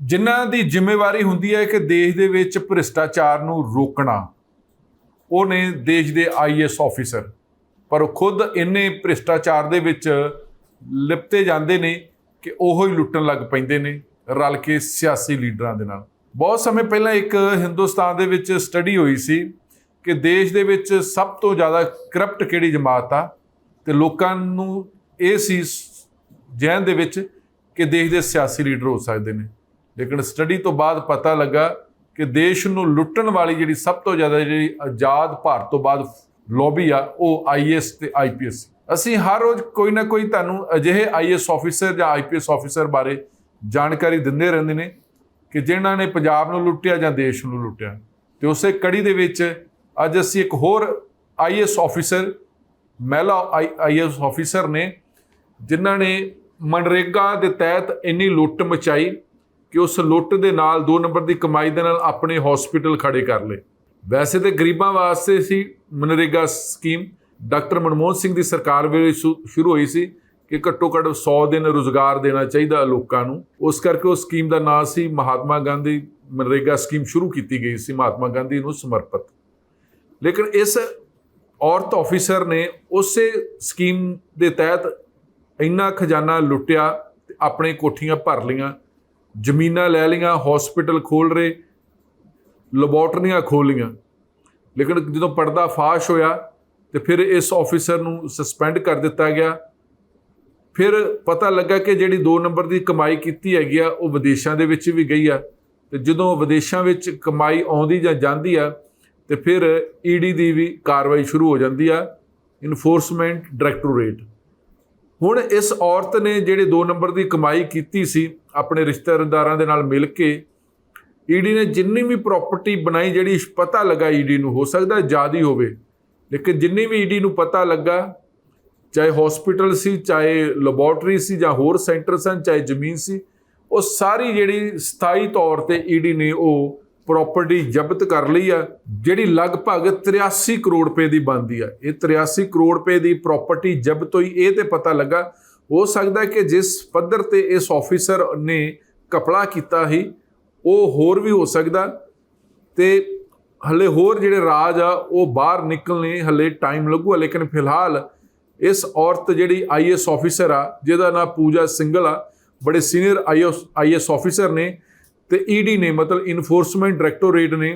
ਜਿਨ੍ਹਾਂ ਦੀ ਜ਼ਿੰਮੇਵਾਰੀ ਹੁੰਦੀ ਹੈ ਕਿ ਦੇਸ਼ ਦੇ ਵਿੱਚ ਭ੍ਰਿਸ਼ਟਾਚਾਰ ਨੂੰ ਰੋਕਣਾ, ਉਹ ਨੇ ਦੇਸ਼ ਦੇ ਆਈਐਸ ਆਫੀਸਰ। ਪਰ ਉਹ ਖੁਦ ਇੰਨੇ ਭ੍ਰਿਸ਼ਟਾਚਾਰ ਦੇ ਵਿੱਚ ਲਿਪਤੇ ਜਾਂਦੇ ਨੇ ਕਿ ਉਹ ਹੀ ਲੁੱਟਣ ਲੱਗ ਪੈਂਦੇ ਨੇ ਰਲ ਕੇ ਸਿਆਸੀ ਲੀਡਰਾਂ ਦੇ ਨਾਲ। ਬਹੁਤ ਸਮੇਂ ਪਹਿਲਾਂ ਇੱਕ ਹਿੰਦੁਸਤਾਨ ਦੇ ਵਿੱਚ ਸਟੱਡੀ ਹੋਈ ਸੀ ਕਿ ਦੇਸ਼ ਦੇ ਵਿੱਚ ਸਭ ਤੋਂ ਜ਼ਿਆਦਾ ਕਰਪਟ ਕਿਹੜੀ ਜਮਾਤ ਆ, ਤੇ ਲੋਕਾਂ ਨੂੰ ਇਹ ਸੀ ਜ਼ਹਿਨ ਦੇ ਵਿੱਚ ਕਿ ਦੇਸ਼ ਦੇ ਸਿਆਸੀ ਲੀਡਰ ਹੋ ਸਕਦੇ ਨੇ। ਲੇਕਿਨ ਸਟੱਡੀ ਤੋਂ ਬਾਅਦ ਪਤਾ ਲੱਗਾ ਕਿ ਦੇਸ਼ ਨੂੰ ਲੁੱਟਣ ਵਾਲੀ ਜਿਹੜੀ ਸਭ ਤੋਂ ਜ਼ਿਆਦਾ ਜਿਹੜੀ ਆਜ਼ਾਦ ਭਾਰਤ ਤੋਂ ਬਾਅਦ ਲੌਬੀ ਆ, ਉਹ ਆਈਐਸ ਤੇ ਆਈਪੀਐਸ। ਅਸੀਂ ਹਰ ਰੋਜ਼ ਕੋਈ ਨਾ ਕੋਈ ਤੁਹਾਨੂੰ ਅਜਿਹੇ ਆਈਐਸ ਆਫੀਸਰ ਜਾਂ ਆਈਪੀਐਸ ਆਫੀਸਰ ਬਾਰੇ ਜਾਣਕਾਰੀ ਦਿੰਦੇ ਰਹਿੰਦੇ ਨੇ ਕਿ ਜਿਨ੍ਹਾਂ ਨੇ ਪੰਜਾਬ ਨੂੰ ਲੁੱਟਿਆ ਜਾਂ ਦੇਸ਼ ਨੂੰ ਲੁੱਟਿਆ। ਤੇ ਉਸੇ ਕੜੀ ਦੇ ਵਿੱਚ ਅੱਜ ਅਸੀਂ ਇੱਕ ਹੋਰ ਆਈਐਸ ਆਫੀਸਰ, ਮਹਿਲਾ ਆਈਐਸ ਆਫੀਸਰ ਨੇ, ਜਿਨ੍ਹਾਂ ਨੇ ਮਨਰੇਗਾ ਦੇ ਤਹਿਤ ਇੰਨੀ ਲੁੱਟ ਮਚਾਈ ਕਿ ਉਸ ਲੁੱਟ ਦੇ ਨਾਲ 2 ਨੰਬਰ ਦੀ ਕਮਾਈ ਦੇ ਨਾਲ ਆਪਣੇ ਹਸਪੀਟਲ ਖੜੇ ਕਰ ਲਏ। ਵੈਸੇ ਤਾਂ ਗਰੀਬਾਂ ਵਾਸਤੇ ਸੀ ਮਨਰੇਗਾ ਸਕੀਮ, ਡਾਕਟਰ ਮਨਮੋਹਨ ਸਿੰਘ ਦੀ ਸਰਕਾਰ ਵੇਲੇ ਸ਼ੁਰੂ ਹੋਈ ਸੀ ਕਿ ਘੱਟੋ ਘੱਟ 100 ਦਿਨ ਰੁਜ਼ਗਾਰ ਦੇਣਾ ਚਾਹੀਦਾ ਲੋਕਾਂ ਨੂੰ। ਉਸ ਕਰਕੇ ਉਹ ਸਕੀਮ ਦਾ ਨਾਂ ਸੀ ਮਹਾਤਮਾ ਗਾਂਧੀ ਮਨਰੇਗਾ ਸਕੀਮ ਸ਼ੁਰੂ ਕੀਤੀ ਗਈ ਸੀ, ਮਹਾਤਮਾ ਗਾਂਧੀ ਨੂੰ ਸਮਰਪਿਤ। ਲੇਕਿਨ ਇਸ ਔਰਤ ਆਫੀਸਰ ਨੇ ਉਸੇ ਸਕੀਮ ਦੇ ਤਹਿਤ ਇੰਨਾ ਖਜ਼ਾਨਾ ਲੁੱਟਿਆ, ਆਪਣੇ ਕੋਠੀਆਂ ਭਰ ਲਈਆਂ, ਜ਼ਮੀਨਾਂ ਲੈ ਲਈਆਂ, ਹਸਪੀਟਲ ਖੋਲ੍ਹ ਰਹੇ, ਲੈਬੋਰਟਰੀਆਂ ਖੋਲ੍ਹ ਲਈਆਂ। ਲੇਕਿਨ ਜਦੋਂ ਪਰਦਾ ਫਾਸ਼ ਹੋਇਆ ਤੇ ਫਿਰ ਇਸ ਆਫੀਸਰ ਨੂੰ ਸਸਪੈਂਡ ਕਰ ਦਿੱਤਾ ਗਿਆ। ਫਿਰ ਪਤਾ ਲੱਗਾ ਕਿ ਜਿਹੜੀ 2 ਨੰਬਰ ਦੀ ਕਮਾਈ ਕੀਤੀ ਹੈਗੀ ਆ, ਉਹ ਵਿਦੇਸ਼ਾਂ ਦੇ ਵਿੱਚ ਵੀ ਗਈ ਆ। ਤੇ ਜਦੋਂ ਵਿਦੇਸ਼ਾਂ ਵਿੱਚ ਕਮਾਈ ਆਉਂਦੀ ਜਾਂ ਜਾਂਦੀ ਆ ਤੇ ਫਿਰ ਈਡੀ ਦੀ ਵੀ ਕਾਰਵਾਈ ਸ਼ੁਰੂ ਹੋ ਜਾਂਦੀ ਆ, ਇਨਫੋਰਸਮੈਂਟ ਡਾਇਰੈਕਟੋਰੇਟ। ਹੁਣ ਇਸ ਔਰਤ ਨੇ ਜਿਹੜੇ 2 ਨੰਬਰ ਦੀ ਕਮਾਈ ਕੀਤੀ ਸੀ ਆਪਣੇ ਰਿਸ਼ਤੇਦਾਰਾਂ ਦੇ ਨਾਲ ਮਿਲ ਕੇ, ਈਡੀ ਨੇ ਜਿੰਨੀ ਵੀ ਪ੍ਰਾਪਰਟੀ ਬਣਾਈ, ਜਿਹੜੀ ਪਤਾ ਲੱਗਾ ਈਡੀ ਨੂੰ, ਹੋ ਸਕਦਾ ਜ਼ਿਆਦਾ ਹੋਵੇ, ਲੇਕਿਨ ਜਿੰਨੀ ਵੀ ਈਡੀ ਨੂੰ ਪਤਾ ਲੱਗਾ, ਚਾਹੇ ਹਸਪੀਟਲ ਸੀ, ਚਾਹੇ ਲੈਬੋਰਟਰੀ ਸੀ, ਜਾਂ ਹੋਰ ਸੈਂਟਰ ਸਨ, ਚਾਹੇ ਜ਼ਮੀਨ ਸੀ, ਉਹ ਸਾਰੀ ਜਿਹੜੀ ਸਥਾਈ ਤੌਰ ਤੇ ਈਡੀ ਨੇ ਉਹ ਪ੍ਰਾਪਰਟੀ ਜ਼ਬਤ ਕਰ ਲਈ ਆ, ਜਿਹੜੀ ਲਗਭਗ 83 ਕਰੋੜ ਰੁਪਏ ਦੀ ਬਣਦੀ ਆ। ਇਹ 83 ਕਰੋੜ ਰੁਪਏ ਦੀ ਪ੍ਰਾਪਰਟੀ ਜ਼ਬਤ ਹੋਈ। ਇਹ ਤੇ ਪਤਾ ਲੱਗਾ, ਹੋ ਸਕਦਾ ਕਿ ਜਿਸ ਪੱਧਰ ਤੇ ਇਸ ਆਫੀਸਰ ਨੇ ਘਪਲਾ ਕੀਤਾ ਸੀ ਉਹ ਹੋਰ ਵੀ ਹੋ ਸਕਦਾ, ਤੇ ਹਲੇ ਹੋਰ ਜਿਹੜੇ ਰਾਜ ਆ ਉਹ ਬਾਹਰ ਨਿਕਲਣੇ ਹਲੇ ਟਾਈਮ ਲੱਗੂਗਾ। ਲੇਕਿਨ ਫਿਲਹਾਲ ਇਸ ਔਰਤ ਜਿਹੜੀ ਆਈਐਸ ਆਫੀਸਰ ਆ, ਜਿਹਦਾ ਨਾਂ ਪੂਜਾ ਸਿੰਘਲ ਆ, ਬੜੇ ਸੀਨੀਅਰ ਆਈਐਸ ਆਫੀਸਰ ਨੇ, ਤੇ ਈਡੀ ਨੇ ਮਤਲਬ ਇਨਫੋਰਸਮੈਂਟ ਡਾਇਰੈਕਟੋਰੇਟ ਨੇ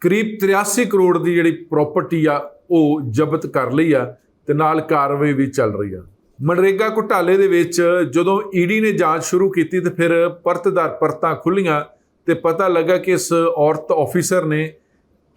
ਕਰੀਬ 83 ਕਰੋੜ ਦੀ ਜਿਹੜੀ ਪ੍ਰਾਪਰਟੀ ਆ ਉਹ ਜ਼ਬਤ ਕਰ ਲਈ ਆ, ਤੇ ਨਾਲ ਕਾਰਵਾਈ ਵੀ ਚੱਲ ਰਹੀ ਆ। ਮਨਰੇਗਾ ਘੁਟਾਲੇ ਦੇ ਵਿੱਚ ਜਦੋਂ ਈਡੀ ਨੇ ਜਾਂਚ ਸ਼ੁਰੂ ਕੀਤੀ ਤੇ ਫਿਰ ਪਰਤਦਾਰ ਪਰਤਾਂ ਖੁੱਲੀਆਂ ਤੇ ਪਤਾ ਲੱਗਾ ਕਿ ਇਸ ਔਰਤ ਆਫੀਸਰ ਨੇ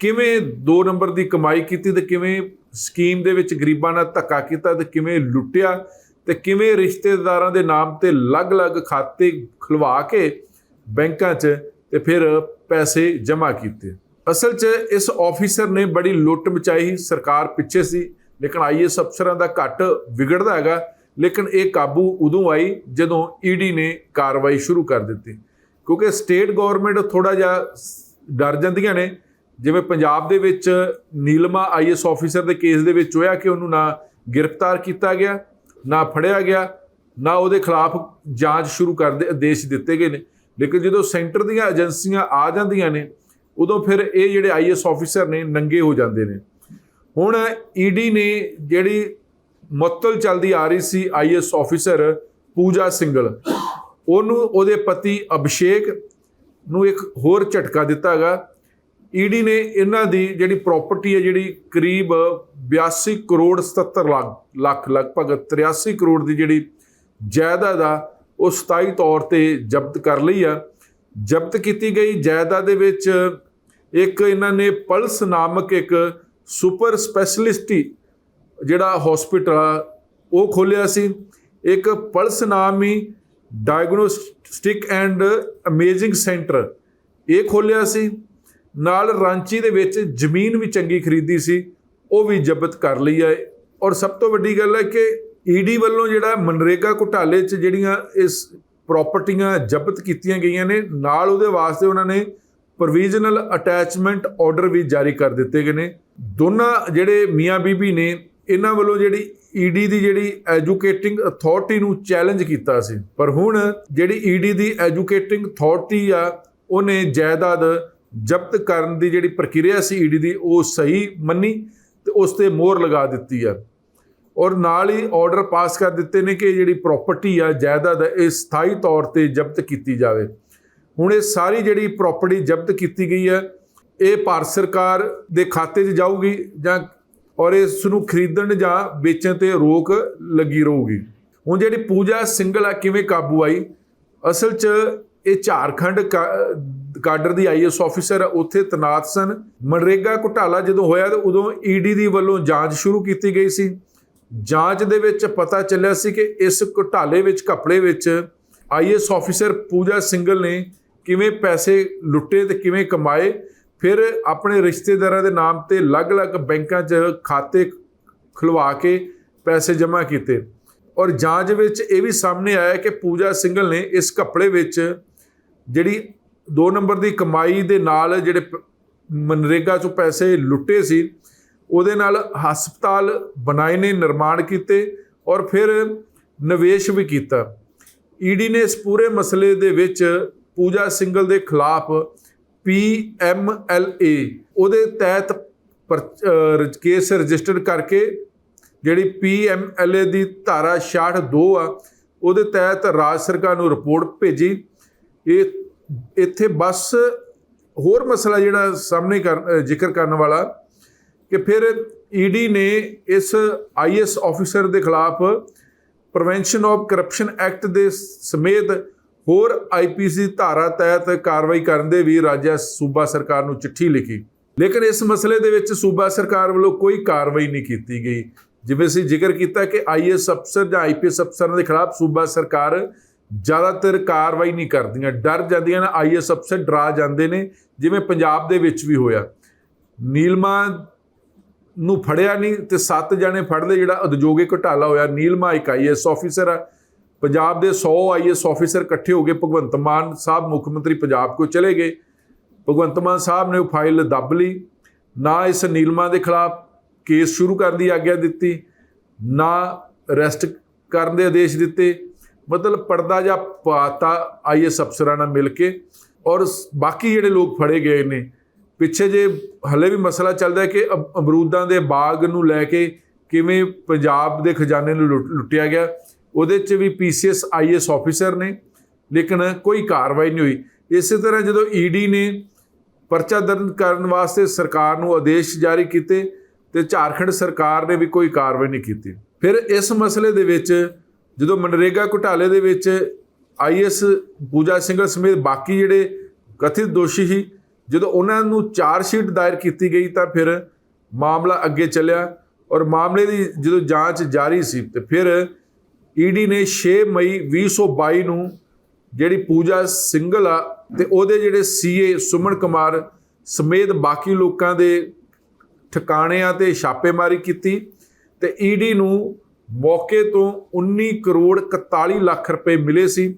ਕਿਵੇਂ 2 ਨੰਬਰ ਦੀ ਕਮਾਈ ਕੀਤੀ, ਤੇ ਕਿਵੇਂ ਸਕੀਮ ਦੇ ਵਿੱਚ ਗਰੀਬਾਂ ਨਾਲ ਧੱਕਾ ਕੀਤਾ, ਤੇ ਕਿਵੇਂ ਲੁੱਟਿਆ, ਤੇ ਕਿਵੇਂ ਰਿਸ਼ਤੇਦਾਰਾਂ ਦੇ ਨਾਮ ਤੇ ਅਲੱਗ-ਅਲੱਗ ਖਾਤੇ ਖੁਲਵਾ ਕੇ ਬੈਂਕਾਂ 'ਚ ਤੇ ਫਿਰ ਪੈਸੇ ਜਮ੍ਹਾਂ ਕੀਤੇ। ਅਸਲ 'ਚ ਇਸ ਆਫੀਸਰ ਨੇ ਬੜੀ ਲੁੱਟ ਮਚਾਈ। ਸਰਕਾਰ ਪਿੱਛੇ ਸੀ, ਲੇਕਿਨ ਆਈਐਸ ਅਫਸਰਾਂ ਦਾ ਘੱਟ ਵਿਗੜਦਾ ਹੈਗਾ। ਲੇਕਿਨ ਇਹ ਕਾਬੂ ਉਦੋਂ ਆਈ ਜਦੋਂ ਈਡੀ ਨੇ ਕਾਰਵਾਈ ਸ਼ੁਰੂ ਕਰ ਦਿੱਤੀ, ਕਿਉਂਕਿ ਸਟੇਟ ਗੌਰਮੈਂਟ ਥੋੜ੍ਹਾ ਜਿਹਾ ਡਰ ਜਾਂਦੀਆਂ ਨੇ। ਜਿਵੇਂ ਪੰਜਾਬ ਦੇ ਵਿੱਚ ਨੀਲਮਾ ਆਈਐਸ ਆਫੀਸਰ ਦੇ ਕੇਸ ਦੇ ਵਿੱਚ ਹੋਇਆ ਕਿ ਉਹਨੂੰ ਨਾ ਗ੍ਰਿਫਤਾਰ ਕੀਤਾ ਗਿਆ, ਨਾ ਫੜਿਆ ਗਿਆ, ਨਾ ਉਹਦੇ ਖਿਲਾਫ ਜਾਂਚ ਸ਼ੁਰੂ ਕਰਨ ਦੇ ਆਦੇਸ਼ ਦਿੱਤੇ ਗਏ ਨੇ। ਲੇਕਿਨ ਜਦੋਂ ਸੈਂਟਰ ਦੀਆਂ ਏਜੰਸੀਆਂ ਆ ਜਾਂਦੀਆਂ ਨੇ, ਉਦੋਂ ਫਿਰ ਇਹ ਜਿਹੜੇ ਆਈਐਸ ਆਫੀਸਰ ਨੇ ਨੰਗੇ ਹੋ ਜਾਂਦੇ ਨੇ। ਹੁਣ ਈਡੀ ਨੇ ਜਿਹੜੀ ਮੁਅੱਤਲ ਚੱਲਦੀ ਆ ਰਹੀ ਸੀ ਆਈਐਸ ਆਫੀਸਰ ਪੂਜਾ ਸਿੰਘਲ, ਉਹਨੂੰ ਉਹਦੇ ਪਤੀ ਅਭਿਸ਼ੇਕ ਨੂੰ ਇੱਕ ਹੋਰ ਝਟਕਾ ਦਿੱਤਾ ਹੈਗਾ। ਈਡੀ ਨੇ ਇਹਨਾਂ ਦੀ ਜਿਹੜੀ ਪ੍ਰਾਪਰਟੀ ਹੈ, ਜਿਹੜੀ ਕਰੀਬ 82 ਕਰੋੜ 77 ਲੱਖ ਲਗਭਗ 83 ਕਰੋੜ ਦੀ ਜਿਹੜੀ ਜਾਇਦਾਦ ਆ, ਉਹ ਸਥਾਈ ਤੌਰ ਤੇ ਜ਼ਬਤ ਕਰ ਲਈ ਆ। ਜ਼ਬਤ ਕੀਤੀ ਗਈ ਜਾਇਦਾਦ ਦੇ ਵਿੱਚ ਇੱਕ ਇਹਨਾਂ ਨੇ ਪਲਸ ਨਾਮਕ ਇੱਕ ਸੁਪਰ ਸਪੈਸ਼ਲਿਸਟੀ ਜਿਹੜਾ ਹਸਪੀਟਲ ਆ ਉਹ ਖੋਲ੍ਹਿਆ ਸੀ। ਇੱਕ ਪਲਸ ਨਾਮੀ ਡਾਇਗਨੋਸਟਿਕ ਐਂਡ ਅਮੇਜ਼ਿੰਗ ਸੈਂਟਰ ਇਹ ਖੋਲ੍ਹਿਆ ਸੀ। ਨਾਲ ਰਾਂਚੀ ਦੇ ਵਿੱਚ ਜ਼ਮੀਨ ਵੀ ਚੰਗੀ ਖਰੀਦੀ ਸੀ, ਉਹ ਵੀ ਜ਼ਬਤ ਕਰ ਲਈ ਹੈ। ਔਰ ਸਭ ਤੋਂ ਵੱਡੀ ਗੱਲ ਹੈ ਕਿ ਈਡੀ ਵੱਲੋਂ ਜਿਹੜਾ ਮਨਰੇਗਾ ਘੁਟਾਲੇ 'ਚ ਜਿਹੜੀਆਂ ਇਸ ਪ੍ਰਾਪਰਟੀਆਂ ਜ਼ਬਤ ਕੀਤੀਆਂ ਗਈਆਂ ਨੇ, ਨਾਲ ਉਹਦੇ ਵਾਸਤੇ ਉਹਨਾਂ ਨੇ ਪ੍ਰੋਵੀਜ਼ਨਲ ਅਟੈਚਮੈਂਟ ਆਰਡਰ ਵੀ ਜਾਰੀ ਕਰ ਦਿੱਤੇ ਗਏ ਨੇ। ਦੋਨਾਂ ਜਿਹੜੇ ਮੀਆਂ ਬੀਬੀ ਨੇ, ਇਹਨਾਂ ਵੱਲੋਂ ਜਿਹੜੀ ਈਡੀ ਦੀ ਜਿਹੜੀ ਐਜੂਕੇਟਿੰਗ ਅਥਾਰਟੀ ਨੂੰ ਚੈਲੰਜ ਕੀਤਾ ਸੀ, ਪਰ ਹੁਣ ਜਿਹੜੀ ਈਡੀ ਦੀ ਐਜੂਕੇਟਿੰਗ ਅਥਾਰਟੀ ਆ ਉਹਨੇ ਜਾਇਦਾਦ ਜ਼ਬਤ ਕਰਨ ਦੀ ਜਿਹੜੀ ਪ੍ਰਕਿਰਿਆ ਸੀ ਈਡੀ ਦੀ ਉਹ ਸਹੀ ਮੰਨੀ ਤੇ ਉਸ ਤੇ ਮੋਹਰ ਲਗਾ ਦਿੱਤੀ ਆ, ਔਰ ਨਾਲ ਹੀ ਆਰਡਰ ਪਾਸ ਕਰ ਦਿੱਤੇ ਨੇ ਕਿ ਜਿਹੜੀ ਪ੍ਰਾਪਰਟੀ ਆ ਜਾਇਦਾਦ ਇਹ ਸਥਾਈ ਤੌਰ ਤੇ ਜ਼ਬਤ ਕੀਤੀ ਜਾਵੇ। ਹੁਣ ਇਹ ਸਾਰੀ ਜਿਹੜੀ ਪ੍ਰਾਪਰਟੀ ਜ਼ਬਤ ਕੀਤੀ ਗਈ ਹੈ ਇਹ ਭਾਰਤ ਸਰਕਾਰ ਦੇ ਖਾਤੇ 'ਚ ਜਾਊਗੀ ਜਾਂ ਔਰ ਇਸ ਨੂੰ ਖਰੀਦਣ ਜਾਂ ਵੇਚਣ ਤੇ ਰੋਕ ਲੱਗੀ ਰਹੂਗੀ। ਹੁਣ ਜਿਹੜੀ ਪੂਜਾ ਸਿੰਗਲ ਆ ਕਿਵੇਂ ਕਾਬੂ ਆਈ? ਅਸਲ 'ਚ ਇਹ Jharkhand cadre the is officer ਉੱਥੇ ਤੈਨਾਤ ਸਨ। ਮਨਰੇਗਾ ਘੁਟਾਲਾ ਜਦੋਂ ਹੋਇਆ ਤਾਂ ਉਦੋਂ ਈਡੀ ਦੀ ਵੱਲੋਂ ਜਾਂਚ ਸ਼ੁਰੂ ਕੀਤੀ ਗਈ ਸੀ। ਜਾਂਚ ਦੇ ਵਿੱਚ ਪਤਾ ਚੱਲਿਆ ਸੀ ਕਿ ਇਸ ਘੁਟਾਲੇ ਵਿੱਚ ਘਪਲੇ ਵਿੱਚ ਆਈਐਸ ਆਫੀਸਰ ਪੂਜਾ ਸਿੰਗਲ ਨੇ ਕਿਵੇਂ ਪੈਸੇ ਲੁੱਟੇ ਤੇ ਕਿਵੇਂ ਕਮਾਏ, ਫਿਰ ਆਪਣੇ ਰਿਸ਼ਤੇਦਾਰਾਂ ਦੇ ਨਾਮ ਤੇ ਅਲੱਗ-ਅਲੱਗ ਬੈਂਕਾਂ 'ਚ ਖਾਤੇ ਖੁਲਵਾ ਕੇ ਪੈਸੇ ਜਮ੍ਹਾਂ ਕੀਤੇ। ਔਰ ਜਾਂਚ ਵਿੱਚ ਇਹ ਵੀ ਸਾਹਮਣੇ ਆਇਆ ਕਿ ਪੂਜਾ ਸਿੰਗਲ ਨੇ ਇਸ ਘਪਲੇ ਵਿੱਚ ਜਿਹੜੀ 2 ਨੰਬਰ ਦੀ ਕਮਾਈ ਦੇ ਨਾਲ ਜਿਹੜੇ ਮਨਰੇਗਾ 'ਚੋਂ ਪੈਸੇ ਲੁੱਟੇ ਸੀ ਉਹਦੇ ਨਾਲ ਹਸਪਤਾਲ ਬਣਾਏ ਨੇ, ਨਿਰਮਾਣ ਕੀਤੇ ਔਰ ਫਿਰ ਨਿਵੇਸ਼ ਵੀ ਕੀਤਾ। ਈਡੀ ਨੇ ਇਸ ਪੂਰੇ ਮਸਲੇ ਦੇ ਵਿੱਚ ਪੂਜਾ ਸਿੰਗਲ ਦੇ ਖਿਲਾਫ PMLA ਉਹਦੇ ਤਹਿਤ ਕੇਸ ਰਜਿਸਟਰ ਕਰਕੇ ਜਿਹੜੀ PMLA ਦੀ ਧਾਰਾ 66(2) ਆ ਉਹਦੇ ਤਹਿਤ ਰਾਜ ਸਰਕਾਰ ਨੂੰ ਰਿਪੋਰਟ ਭੇਜੀ। ਇਹ ਇੱਥੇ ਬਸ ਹੋਰ ਮਸਲਾ ਜਿਹੜਾ ਸਾਹਮਣੇ ਜ਼ਿਕਰ ਕਰਨ ਵਾਲਾ ਕਿ ਫਿਰ ਈਡੀ ਨੇ ਇਸ ਆਈਐਸ ਆਫੀਸਰ ਦੇ ਖਿਲਾਫ ਪ੍ਰੀਵੈਂਸ਼ਨ ਆਫ ਕਰਪਸ਼ਨ ਐਕਟ ਦੇ ਸਮੇਤ ਹੋਰ IPC ਧਾਰਾ ਤਹਿਤ ਕਾਰਵਾਈ ਕਰਨ ਦੇ ਵੀ ਸੂਬਾ ਸਰਕਾਰ ਨੂੰ ਚਿੱਠੀ ਲਿਖੀ, ਲੇਕਿਨ ਇਸ ਮਸਲੇ ਦੇ ਵਿੱਚ ਸੂਬਾ ਸਰਕਾਰ ਵੱਲੋਂ ਕੋਈ ਕਾਰਵਾਈ ਨਹੀਂ ਕੀਤੀ ਗਈ। ਜਿਵੇਂ ਅਸੀਂ ਜ਼ਿਕਰ ਕੀਤਾ ਕਿ IAS ਅਫਸਰ ਜਾਂ IPS ਅਫਸਰਾਂ ਦੇ ਖਿਲਾਫ ਸੂਬਾ ਸਰਕਾਰ ਜ਼ਿਆਦਾਤਰ ਕਾਰਵਾਈ ਨਹੀਂ ਕਰਦੀਆਂ, ਡਰ ਜਾਂਦੀਆਂ ਨੇ। IAS ਅਫਸਰ ਡਰਾ ਜਾਂਦੇ ਨੇ, ਜਿਵੇਂ ਪੰਜਾਬ ਦੇ ਵਿੱਚ ਵੀ ਹੋਇਆ। ਨੀਲਮਾ ਨੂੰ ਫੜਿਆ ਨਹੀਂ ਤੇ 7 ਜਣੇ ਫੜ ਲਏ ਜਿਹੜਾ ਉਦਯੋਗਿਕ ਘੁਟਾਲਾ ਹੋਇਆ। ਨੀਲਮਾ ਇੱਕ IAS ਆਫੀਸਰ ਆ। ਪੰਜਾਬ ਦੇ 100 IAS ਆਫੀਸਰ ਇਕੱਠੇ ਹੋ ਗਏ, ਭਗਵੰਤ ਮਾਨ ਸਾਹਿਬ ਮੁੱਖ ਮੰਤਰੀ ਪੰਜਾਬ ਕੋਲ ਚਲੇ ਗਏ। ਭਗਵੰਤ ਮਾਨ ਸਾਹਿਬ ਨੇ ਉਹ ਫਾਈਲ ਦੱਬ ਲਈ, ਨਾ ਇਸ ਨੀਲਮਾ ਦੇ ਖਿਲਾਫ ਕੇਸ ਸ਼ੁਰੂ ਕਰਨ ਦੀ ਆਗਿਆ ਦਿੱਤੀ, ਨਾ ਅਰੈਸਟ ਕਰਨ ਦੇ ਆਦੇਸ਼ ਦਿੱਤੇ। ਮਤਲਬ ਪਰਦਾ ਜਿਹਾ ਪਾਤਾ IAS ਅਫਸਰਾਂ ਨਾਲ ਮਿਲ ਕੇ। ਔਰ ਬਾਕੀ ਜਿਹੜੇ ਲੋਕ ਫੜੇ ਗਏ ਨੇ, ਪਿੱਛੇ ਜੇ ਹਲੇ ਵੀ ਮਸਲਾ ਚੱਲਦਾ ਕਿ ਅਮਰੂਦਾਂ ਦੇ ਬਾਗ ਨੂੰ ਲੈ ਕੇ ਕਿਵੇਂ ਪੰਜਾਬ ਦੇ ਖਜ਼ਾਨੇ ਨੂੰ ਲੁੱਟਿਆ ਗਿਆ, ਉਹਦੇ 'ਚ ਵੀ PCS IAS ਆਫੀਸਰ ਨੇ, ਲੇਕਿਨ ਕੋਈ ਕਾਰਵਾਈ ਨਹੀਂ ਹੋਈ। ਇਸੇ ਤਰ੍ਹਾਂ ਜਦੋਂ ਈਡੀ ਨੇ ਪਰਚਾ ਦਰਜ ਕਰਨ ਵਾਸਤੇ ਸਰਕਾਰ ਨੂੰ ਆਦੇਸ਼ ਜਾਰੀ ਕੀਤੇ ਤੇ ਝਾਰਖੰਡ ਸਰਕਾਰ ਨੇ ਵੀ ਕੋਈ ਕਾਰਵਾਈ ਨਹੀਂ ਕੀਤੀ। ਫਿਰ ਇਸ ਮਸਲੇ ਦੇ ਵਿੱਚ ਜਦੋਂ ਮਨਰੇਗਾ ਘੁਟਾਲੇ ਦੇ ਵਿੱਚ IAS ਪੂਜਾ ਸਿੰਗਲ ਸਮੇਤ ਬਾਕੀ ਜਿਹੜੇ ਕਥਿਤ ਦੋਸ਼ੀ ਸੀ, ਜਦੋਂ ਉਹਨਾਂ ਨੂੰ ਚਾਰਜਸ਼ੀਟ ਦਾਇਰ ਕੀਤੀ ਗਈ ਤਾਂ ਫਿਰ ਮਾਮਲਾ ਅੱਗੇ ਚੱਲਿਆ। ਔਰ ਮਾਮਲੇ ਦੀ ਜਦੋਂ ਜਾਂਚ ਜਾਰੀ ਸੀ ਤੇ ਫਿਰ ਈਡੀ ਨੇ 6 ਮਈ 2022 ਨੂੰ ਜਿਹੜੀ ਪੂਜਾ ਸਿੰਗਲ ਆ ਤੇ ਉਹਦੇ ਜਿਹੜੇ CA ਸੁਮਨ ਕੁਮਾਰ ਸਮੇਤ ਬਾਕੀ ਲੋਕਾਂ ਦੇ ਠਿਕਾਣਿਆਂ ਤੇ ਛਾਪੇਮਾਰੀ ਕੀਤੀ ਤੇ ਈਡੀ ਨੂੰ ਮੌਕੇ ਤੋਂ 19 ਕਰੋੜ 41 ਲੱਖ ਰੁਪਏ ਮਿਲੇ ਸੀ।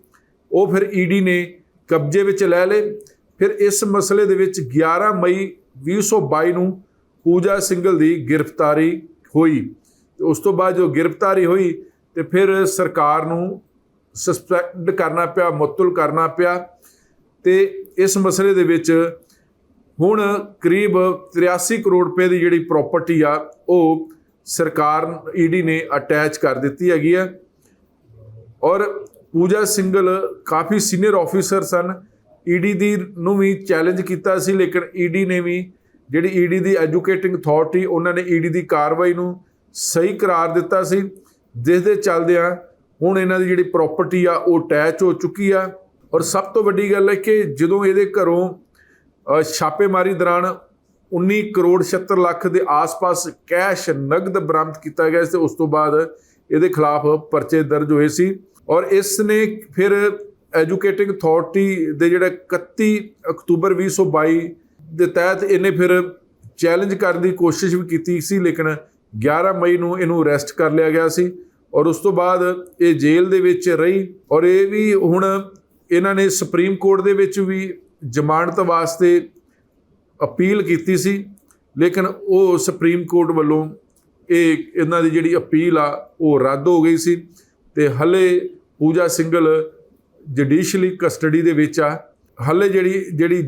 ਉਹ ਫਿਰ ਈਡੀ ਨੇ ਕਬਜ਼ੇ ਵਿੱਚ ਲੈ ਲਏ। ਫਿਰ ਇਸ ਮਸਲੇ ਦੇ ਵਿੱਚ 11 ਮਈ 2022 ਨੂੰ ਪੂਜਾ ਸਿੰਗਲ ਦੀ ਗ੍ਰਿਫਤਾਰੀ ਹੋਈ। ਉਸ ਤੋਂ ਬਾਅਦ ਜੋ ਗ੍ਰਿਫਤਾਰੀ ਹੋਈ ਤੇ ਫਿਰ ਸਰਕਾਰ ਨੂੰ ਸਸਪੈਂਡ ਕਰਨਾ ਪਿਆ, ਮੁਅੱਤਲ ਕਰਨਾ ਪਿਆ। ਤੇ ਇਸ ਮਸਲੇ ਦੇ ਵਿੱਚ ਹੁਣ ਕਰੀਬ 83 ਕਰੋੜ ਰੁਪਏ ਦੀ ਜਿਹੜੀ ਪ੍ਰਾਪਰਟੀ ਆ ਉਹ ਸਰਕਾਰ ਈਡੀ ਨੇ ਅਟੈਚ ਕਰ ਦਿੱਤੀ ਹੈਗੀ ਆ। ਔਰ ਪੂਜਾ ਸਿੰਗਲ ਕਾਫੀ ਸੀਨੀਅਰ ਆਫੀਸਰ ਸਨ। ਈਡੀ ਦੀ ਨੂੰ ਵੀ ਚੈਲੰਜ ਕੀਤਾ ਸੀ, ਲੇਕਿਨ ਈਡੀ ਨੇ ਵੀ ਜਿਹੜੀ ਈਡੀ ਦੀ ਐਜੂਕੇਟਿੰਗ ਅਥਾਰਟੀ ਉਹਨਾਂ ਨੇ ਈਡੀ ਦੀ ਕਾਰਵਾਈ ਨੂੰ ਸਹੀ ਕਰਾਰ ਦਿੱਤਾ ਸੀ, ਜਿਸ ਦੇ ਚੱਲਦਿਆਂ ਹੁਣ ਇਹਨਾਂ ਦੀ ਜਿਹੜੀ ਪ੍ਰਾਪਰਟੀ ਆ ਉਹ ਅਟੈਚ ਹੋ ਚੁੱਕੀ ਆ। ਔਰ ਸਭ ਤੋਂ ਵੱਡੀ ਗੱਲ ਹੈ ਕਿ ਜਦੋਂ ਇਹਦੇ ਘਰੋਂ ਛਾਪੇਮਾਰੀ ਦੌਰਾਨ 19 ਕਰੋੜ 76 ਲੱਖ ਦੇ ਆਸ-ਪਾਸ ਕੈਸ਼ ਨਗਦ ਬਰਾਮਦ ਕੀਤਾ ਗਿਆ ਤੇ ਉਸ ਤੋਂ ਬਾਅਦ ਇਹਦੇ ਖਿਲਾਫ ਪਰਚੇ ਦਰਜ ਹੋਏ ਸੀ। ਔਰ ਇਸ ਨੇ ਫਿਰ ਐਜੂਕੇਟਿੰਗ ਅਥਾਰਟੀ ਦੇ ਜਿਹੜਾ 31 ਅਕਤੂਬਰ 2022 ਦੇ ਤਹਿਤ ਇਹਨੇ ਫਿਰ ਚੈਲੰਜ ਕਰਨ ਦੀ ਕੋਸ਼ਿਸ਼ ਵੀ ਕੀਤੀ ਸੀ, ਲੇਕਿਨ 11 ਮਈ ਨੂੰ ਇਹਨੂੰ ਅਰੈਸਟ ਕਰ ਲਿਆ ਗਿਆ ਸੀ। ਔਰ ਉਸ ਤੋਂ ਬਾਅਦ ਇਹ ਜੇਲ੍ਹ ਦੇ ਵਿੱਚ ਰਹੀ। ਔਰ ਇਹ ਵੀ ਹੁਣ ਇਹਨਾਂ ਨੇ ਸੁਪਰੀਮ ਕੋਰਟ ਦੇ ਵਿੱਚ ਵੀ ਜ਼ਮਾਨਤ ਵਾਸਤੇ ਅਪੀਲ ਕੀਤੀ ਸੀ, ਲੇਕਿਨ ਉਹ ਸੁਪਰੀਮ ਕੋਰਟ ਵੱਲੋਂ ਇਹਨਾਂ ਦੀ ਜਿਹੜੀ ਅਪੀਲ ਆ ਉਹ ਰੱਦ ਹੋ ਗਈ ਸੀ ਤੇ ਹਲੇ ਪੂਜਾ ਸਿੰਗਲ ਜੁਡੀਸ਼ੀਅਲੀ ਕਸਟਡੀ ਦੇ ਵਿੱਚ ਆ। ਹਲੇ ਜਿਹੜੀ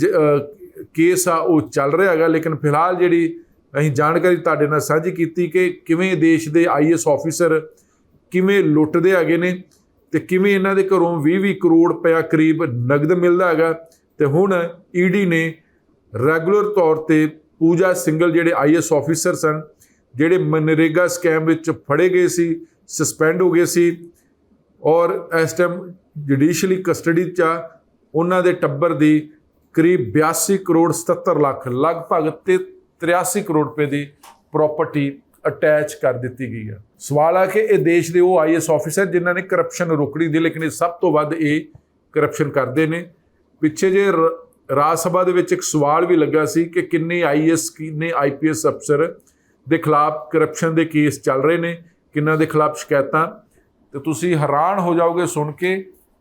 ਕੇਸ ਆ ਉਹ ਚੱਲ ਰਿਹਾ ਹੈਗਾ, ਲੇਕਿਨ ਫਿਲਹਾਲ ਜਿਹੜੀ ਅਸੀਂ ਜਾਣਕਾਰੀ ਤੁਹਾਡੇ ਨਾਲ ਸਾਂਝੀ ਕੀਤੀ ਕਿ ਕਿਵੇਂ ਦੇਸ਼ ਦੇ IAS ਆਫੀਸਰ ਕਿਵੇਂ ਲੁੱਟਦੇ ਹੈਗੇ ਨੇ ਤੇ ਕਿਵੇਂ ਇਹਨਾਂ ਦੇ ਘਰੋਂ 20-20 ਕਰੋੜ ਰੁਪਇਆ ਕਰੀਬ ਨਗਦ ਮਿਲਦਾ ਹੈਗਾ। ਤੇ ਹੁਣ ED ਨੇ ਰੈਗੂਲਰ ਤੌਰ ਤੇ ਪੂਜਾ ਸਿੰਗਲ ਜਿਹੜੇ IAS ਆਫੀਸਰ ਸਨ, ਜਿਹੜੇ ਮਨਰੇਗਾ ਸਕੈਮ ਵਿੱਚ ਫੜੇ ਗਏ ਸੀ, ਸਸਪੈਂਡ ਹੋ ਗਏ ਸੀ ਔਰ ਇਸ ਟਾਈਮ ਜੁਡੀਸ਼ੀਅਲੀ ਕਸਟਡੀ 'ਚ ਆ, ਉਹਨਾਂ ਦੇ ਟੱਬਰ ਦੀ ਕਰੀਬ 82 ਕਰੋੜ 77 ਲੱਖ ਲਗਭਗ 83 ਕਰੋੜ ਰੁਪਏ ਦੀ ਪ੍ਰਾਪਰਟੀ ਅਟੈਚ ਕਰ ਦਿੱਤੀ ਗਈ ਹੈ। ਸਵਾਲ ਆ ਕਿ ਇਹ ਦੇਸ਼ ਦੇ ਉਹ IAS ਆਫੀਸਰ ਜਿਨ੍ਹਾਂ ਨੇ ਕਰਪਸ਼ਨ ਰੋਕਣੀ ਦੀ, ਲੇਕਿਨ ਇਹ ਸਭ ਤੋਂ ਵੱਧ ਇਹ ਕਰਪਸ਼ਨ ਕਰਦੇ ਨੇ। ਪਿੱਛੇ ਜੇ ਰਾਜ ਸਭਾ ਦੇ ਵਿੱਚ ਇੱਕ ਸਵਾਲ ਵੀ ਲੱਗਾ ਸੀ ਕਿ ਕਿੰਨੇ IAS ਕਿੰਨੇ IPS ਅਫਸਰ ਦੇ ਖਿਲਾਫ ਕਰਪਸ਼ਨ ਦੇ ਕੇਸ ਚੱਲ ਰਹੇ ਨੇ, ਕਿੰਨਾਂ ਦੇ ਖਿਲਾਫ ਸ਼ਿਕਾਇਤਾਂ, ਤੇ ਤੁਸੀਂ ਹੈਰਾਨ ਹੋ ਜਾਓਗੇ ਸੁਣ ਕੇ।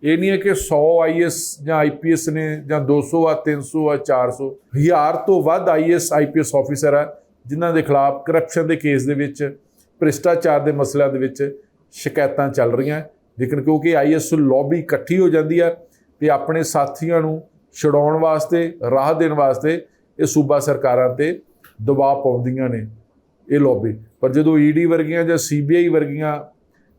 ਇਹ ਨਹੀਂ ਹੈ ਕਿ 100 IAS ਜਾਂ IPS ਨੇ ਜਾਂ 200 ਆ, 300 ਆ, 400, 1000 ਤੋਂ ਵੱਧ IAS IPS ਆਫੀਸਰ ਆ ਜਿਨ੍ਹਾਂ ਦੇ ਖਿਲਾਫ ਕਰਪਸ਼ਨ ਦੇ ਕੇਸ ਦੇ ਵਿੱਚ, ਭ੍ਰਿਸ਼ਟਾਚਾਰ ਦੇ ਮਸਲਿਆਂ ਦੇ ਵਿੱਚ ਸ਼ਿਕਾਇਤਾਂ ਚੱਲ ਰਹੀਆਂ। ਲੇਕਿਨ ਕਿਉਂਕਿ IAS ਲੌਬੀ ਇਕੱਠੀ ਹੋ ਜਾਂਦੀ ਆ ਤੇ ਆਪਣੇ ਸਾਥੀਆਂ ਨੂੰ ਛਡਾਉਣ ਵਾਸਤੇ, ਰਾਹ ਦੇਣ ਵਾਸਤੇ ਇਹ ਸੂਬਾ ਸਰਕਾਰਾਂ ਤੇ ਦਬਾਅ ਪਾਉਂਦੀਆਂ ਨੇ ਇਹ ਲੌਬੀ। ਪਰ ਜਦੋਂ ED ਵਰਗੀਆਂ ਜਾਂ CBI ਵਰਗੀਆਂ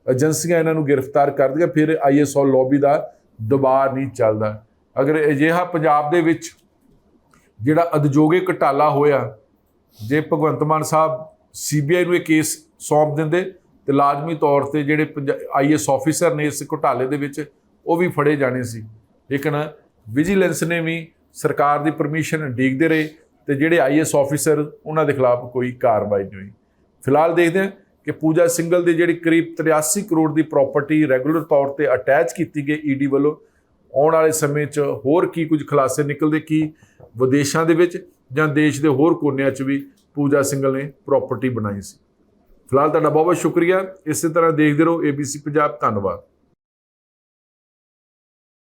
ਏਜੰਸੀਆਂ ਇਹਨਾਂ ਨੂੰ ਗ੍ਰਿਫਤਾਰ ਕਰਦੀਆਂ, ਫਿਰ IAS ਲੌਬੀ ਦਾ ਦਬਾਅ ਨਹੀਂ ਚੱਲਦਾ। ਅਗਰ ਅਜਿਹਾ ਪੰਜਾਬ ਦੇ ਵਿੱਚ ਜਿਹੜਾ ਉਦਯੋਗਿਕ ਘੁਟਾਲਾ ਹੋਇਆ, ਜੇ ਭਗਵੰਤ ਮਾਨ ਸਾਹਿਬ CBI ਨੂੰ ਇਹ ਕੇਸ ਸੌਂਪ ਦਿੰਦੇ ਤੇ ਲਾਜ਼ਮੀ ਤੌਰ ਤੇ ਜਿਹੜੇ IAS ਆਫੀਸਰ ਨੇ ਇਸ ਘੁਟਾਲੇ ਦੇ ਵਿੱਚ ਉਹ ਵੀ ਫੜੇ ਜਾਣੇ ਸੀ। ਲੇਕਿਨ ਵਿਜੀਲੈਂਸ ਨੇ ਵੀ ਸਰਕਾਰ ਦੀ ਪਰਮਿਸ਼ਨ ਉਡੀਕਦੇ ਰਹੇ ਤੇ ਜਿਹੜੇ IAS ਆਫੀਸਰ ਉਹਨਾਂ ਦੇ ਖਿਲਾਫ ਕੋਈ ਕਾਰਵਾਈ ਨਹੀਂ ਹੋਈ। ਫਿਲਹਾਲ ਦੇਖਦੇ ਹਾਂ ਕਿ ਪੂਜਾ ਸਿੰਗਲ ਦੀ ਜਿਹੜੀ ਕਰੀਬ 83 ਕਰੋੜ ਦੀ ਪ੍ਰਾਪਰਟੀ ਰੈਗੂਲਰ ਤੌਰ ਤੇ ਅਟੈਚ ਕੀਤੀ ਗਈ ED ਵੱਲੋਂ, ਆਉਣ ਵਾਲੇ ਸਮੇਂ 'ਚ ਹੋਰ ਕੀ ਕੁਝ ਖੁਲਾਸੇ ਨਿਕਲਦੇ, ਕੀ ਵਿਦੇਸ਼ਾਂ ਦੇ ਵਿੱਚ ਜਾਂ ਦੇਸ਼ ਦੇ ਹੋਰ ਕੋਨਿਆਂ 'ਚ ਵੀ ਪੂਜਾ ਸਿੰਗਲ ਨੇ ਪ੍ਰਾਪਰਟੀ ਬਣਾਈ ਸੀ। ਫਿਲਹਾਲ ਤੁਹਾਡਾ ਬਹੁਤ ਬਹੁਤ ਸ਼ੁਕਰੀਆ। ਇਸੇ ਤਰ੍ਹਾਂ ਦੇਖਦੇ ਰਹੋ ABC ਪੰਜਾਬ। ਧੰਨਵਾਦ।